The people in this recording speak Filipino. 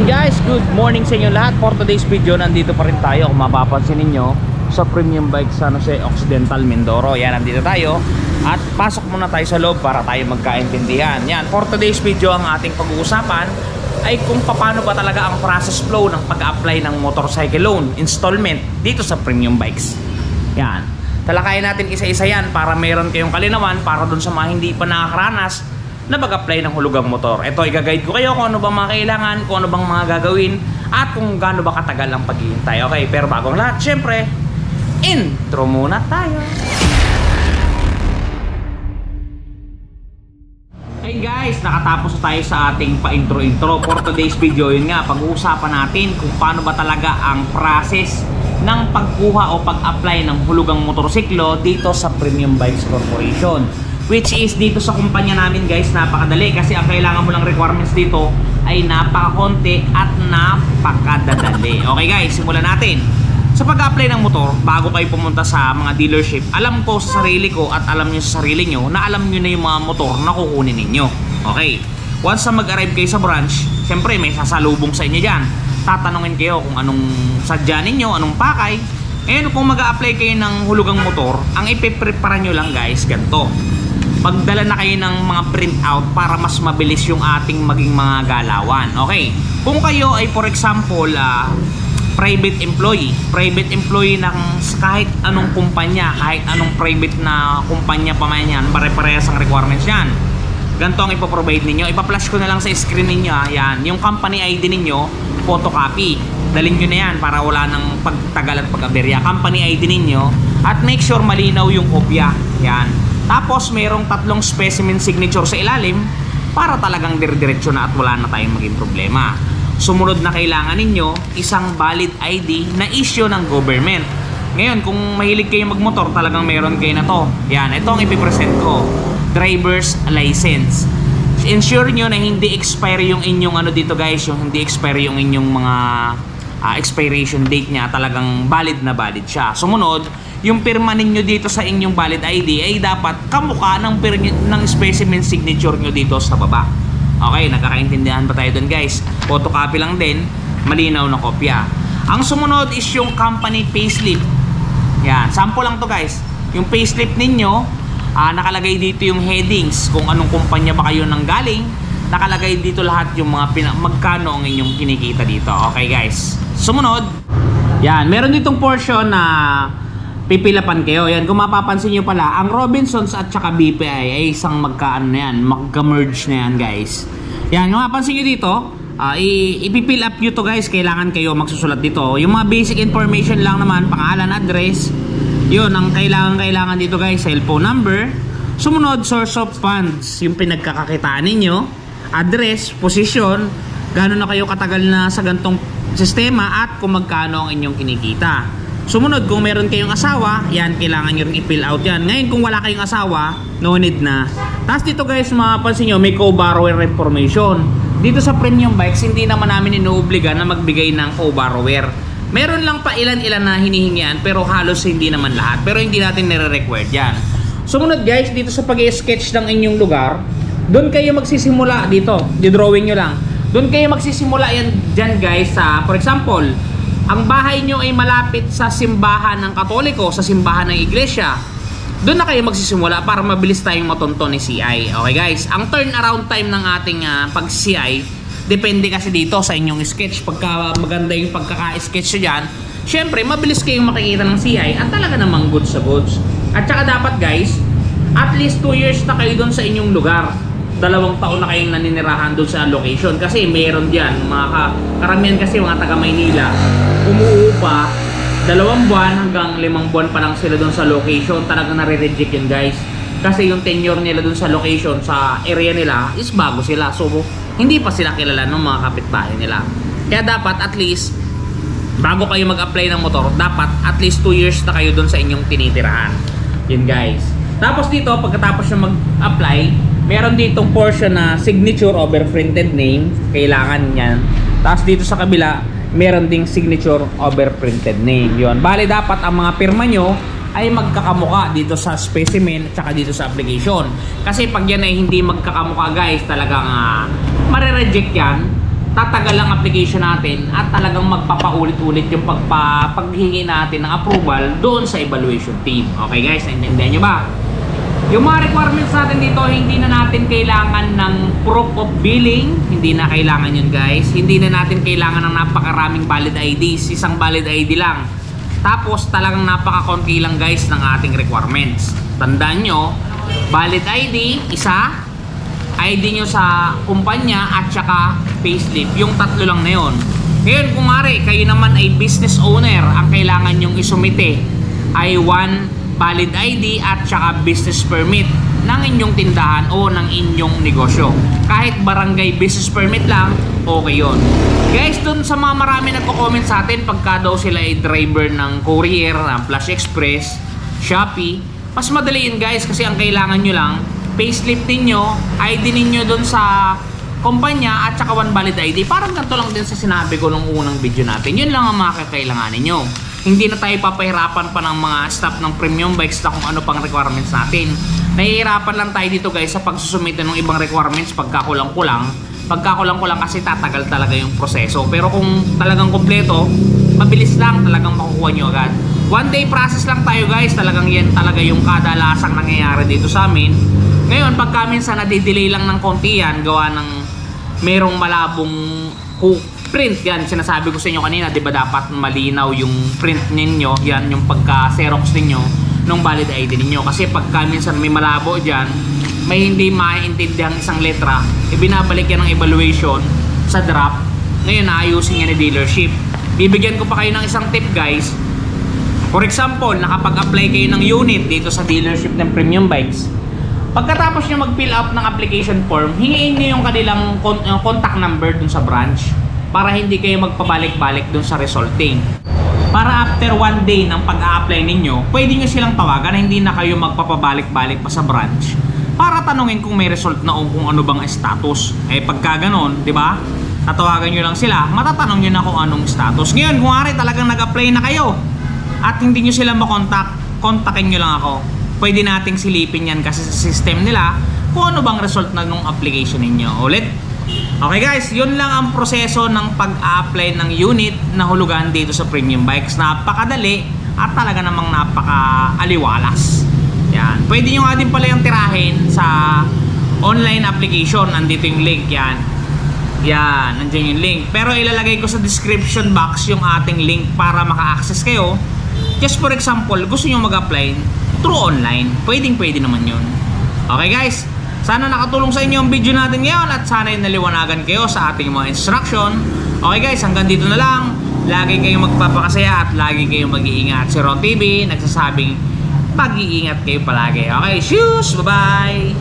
Guys, good morning sa inyo lahat. For today's video, nandito pa rin tayo. Kung mapapansin ninyo, sa Premium Bike San Jose Occidental, Mindoro. Yan, nandito tayo. At pasok muna tayo sa loob para tayo magkaintindihan. Yan, for today's video, ang ating pag-uusapan ay kung paano ba talaga ang process flow ng pag-apply ng motorcycle loan installment dito sa Premium Bikes. Yan, talakayin natin isa-isa yan para meron kayong kalinawan para dun sa mga hindi pa nakakaranas na mag-apply ng hulugang motor. Ito, i-guide ko kayo kung ano bang mga kailangan, kung ano bang mga gagawin, at kung gaano ba katagal ang paghihintay. Okay, pero bago ang lahat, syempre, intro muna tayo. Hey guys, nakatapos na tayo sa ating pa-intro-intro. For today's video, yun nga, pag-uusapan natin kung paano ba talaga ang process ng pagkuha o pag-apply ng hulugang motorsiklo dito sa Premium Bikes Corporation. Which is dito sa kumpanya namin guys, napakadali kasi ang kailangan mo lang requirements dito ay napakakonti at napakadadali. Okay guys, simulan natin. Sa pag-apply ng motor, bago kayo pumunta sa mga dealership, alam ko sa sarili ko at alam nyo sa sarili nyo na alam nyo na yung mga motor na kukunin ninyo. Okay, once na mag-arrive kayo sa branch, syempre may sasalubong sa inyo dyan. Tatanungin kayo kung anong sadya ninyo, anong pakay. Ngayon kung mag-a-apply kayo ng hulugang motor, ang ipiprepara nyo lang guys, ganito. Magdala na kayo ng mga printout para mas mabilis yung ating maging mga galawan. Okay, kung kayo ay for example private employee ng kahit anong kumpanya, kahit anong private na kumpanya pa man yan, pare-parehas ang requirements yan. Ganito ang ipoprovide ninyo. Ipa-flash ko na lang sa screen ninyo. Yan, yung company ID ninyo, photocopy. Dalhin nyo na yan para wala ng pagtagal at pag-aberya. Company ID ninyo at make sure malinaw yung kopya. Yan. Tapos mayroong 3 specimen signature sa ilalim para talagang dire-diretso na at wala na tayong maging problema. Sumunod na kailangan ninyo isang valid ID na issue ng government. Ngayon kung mahilig kayo magmotor, talagang mayroon kayo na to. Yan, ito ang ipipresent ko. Driver's license. Ensure nyo na hindi expire yung inyong ano dito guys, yung hindi expire yung inyong mga expiration date niya, talagang valid na valid siya. Sumunod, yung pirma ninyo dito sa inyong valid ID ay dapat kamukha ng specimen signature nyo dito sa baba. Okay, nagkakaintindihan ba tayo dun guys? Photocopy lang din, malinaw na kopya. Ang sumunod is yung company payslip. Yan, sample lang to guys. Yung payslip ninyo, nakalagay dito yung headings, kung anong kumpanya ba kayo nang galing. Nakalagay dito lahat yung mga magkano ang inyong kinikita dito. Okay guys, sumunod, yan, meron ditong portion na pipilapan kayo. Yan, kung mapapansin nyo pala, ang Robinsons at saka BPI ay isang magkaano na yan, magka-merge na yan guys. Yan, kung mapapansin nyo dito, ipipill up nyo to guys. Kailangan kayo magsusulat dito. Yung mga basic information lang naman, pangalan, address, yun ang kailangan dito guys. Cellphone number, sumunod source of funds, yung pinagkakakitaan ninyo, address, posisyon, gano'n na kayo katagal na sa gantong sistema at kung magkano ang inyong kinikita. Sumunod, kung meron kayong asawa, yan, kailangan nyo rin i-fill out yan. Ngayon, kung wala kayong asawa, no need na. Tapos dito guys, mapapansin nyo, may co-borrower information. Dito sa Premium Bikes, hindi naman namin inuobliga na magbigay ng co-borrower. Meron lang pa ilan-ilan na hinihingian, pero halos hindi naman lahat. Pero hindi natin nire-required yan. Sumunod guys, dito sa pag-sketch ng inyong lugar, doon kayo magsisimula dito. Di-drawing nyo lang. Doon kayo magsisimula yan dyan guys sa, for example, ang bahay nyo ay malapit sa simbahan ng Katoliko, sa simbahan ng iglesia. Doon na kayo magsisimula para mabilis tayong matonton ni CI. Okay guys, ang turnaround time ng ating pag-CI, depende kasi dito sa inyong sketch. Pagka maganda yung pagkaka-sketch dyan, syempre mabilis kayong makikita ng CI at talaga namang goods sa goods. At saka dapat guys, at least 2 years na kayo doon sa inyong lugar. 2 taon na kayong naninirahan doon sa location kasi mayroon diyan mga karamihan kasi mga taga Maynila umuupa 2 buwan hanggang 5 buwan pa lang sila doon sa location. Talagang nare-reject yun guys kasi yung tenure nila doon sa location, sa area nila is bago sila, so hindi pa sila kilala ng mga kapitbahay nila. Kaya dapat at least bago kayo mag-apply ng motor, dapat at least 2 years na kayo doon sa inyong tinitirahan. Yun guys. Tapos dito, pagkatapos nyo mag-apply, meron ditong portion na signature over printed name. Kailangan yan. Tapos dito sa kabila, meron ding signature over printed name. Yun. Bali, dapat ang mga pirma nyo ay magkakamuka dito sa specimen at saka dito sa application. Kasi pag yan ay hindi magkakamuka guys, talagang mare-reject yan. tatagal ang application natin at talagang magpapaulit-ulit yung paghingi natin ng approval doon sa evaluation team. Okay guys, naintindihan nyo ba? Yung mga requirements natin dito, hindi na natin kailangan ng proof of billing. Hindi na kailangan yun guys. Hindi na natin kailangan ng napakaraming valid IDs. Isang valid ID lang. Tapos talagang napakakonti lang guys ng ating requirements. Tandaan nyo, valid ID, isa, ID nyo sa kumpanya at saka payslip. Yung tatlo lang na yun. Ngayon kung mari, kayo naman ay business owner, ang kailangan nyong isumite ay one valid ID at saka business permit ng inyong tindahan o ng inyong negosyo. Kahit barangay business permit lang, okay yun. Guys, dun sa mga marami nagko-comment sa atin pagka daw sila ay driver ng courier, ng Flash Express, Shopee, mas madali yun guys kasi ang kailangan nyo lang payslip ninyo, ID ninyo dun sa kumpanya at saka one valid ID. Parang ganito lang din sa sinabi ko nung unang video natin. Yun lang ang mga kakailanganin nyo. Hindi na tayo papahirapan pa ng mga staff ng premium bikes na kung ano pang requirements natin. Nahihirapan lang tayo dito guys sa pagsusumite ng ibang requirements pagkakulang-kulang. Pagkakulang-kulang kasi tatagal talaga yung proseso. Pero kung talagang kompleto, mabilis lang talagang makukuha nyo agad. One day process lang tayo guys. Talagang yan talaga yung kadalasang nangyayari dito sa amin. Ngayon, pagka minsan nadidelay lang ng konti yan, gawa ng merong malabong print, yan, sinasabi ko sa inyo kanina, di ba dapat malinaw yung print ninyo, yan, yung pagka-xerox ninyo ng valid ID ninyo. Kasi pagka minsan may malabo dyan, may hindi maintindihan isang letra, ibinabalik yan ng evaluation sa draft, ngayon naayusin yan ni dealership. Bibigyan ko pa kayo ng isang tip guys. For example, nakapag-apply kayo ng unit dito sa dealership ng premium bikes. Pagkatapos nyo mag-fill up ng application form, hingiin nyo yung kanilang contact number dun sa branch para hindi kayo magpabalik-balik dun sa resulting. Para after one day ng pag-a-apply ninyo, pwede nyo silang tawagan na hindi na kayo magpapabalik-balik pa sa branch para tanungin kung may result na o kung ano bang status. Eh pagka ganon, di ba? Tatawagan nyo lang sila, matatanong nyo na kung anong status. Ngayon, kung ari talagang nag-apply na kayo at hindi nyo sila makontak, kontakin nyo lang ako. Pwede nating silipin yan kasi sa system nila kung ano bang result na nung application ninyo. Ulit. Okay guys, yun lang ang proseso ng pag-a-apply ng unit na hulugan dito sa premium bikes. Napakadali at talaga namang napaka-aliwalas. Yan. Pwede nyo nga din pala yung tirahin sa online application. Nandito yung link yan. Yan, nandiyan yung link. Pero ilalagay ko sa description box yung ating link para maka-access kayo. Just for example, gusto nyo mag-apply through online, pwede naman yun. Okay guys, sana nakatulong sa inyo ang video natin ngayon at sana ay naliwanagan kayo sa ating mga instruction. Okay guys, hanggang dito na lang. Lagi kayong magpapakasaya at lagi kayong mag-iingat. Si Ron TV nagsasabing mag-iingat kayo palagi. Okay, shoes, bye bye.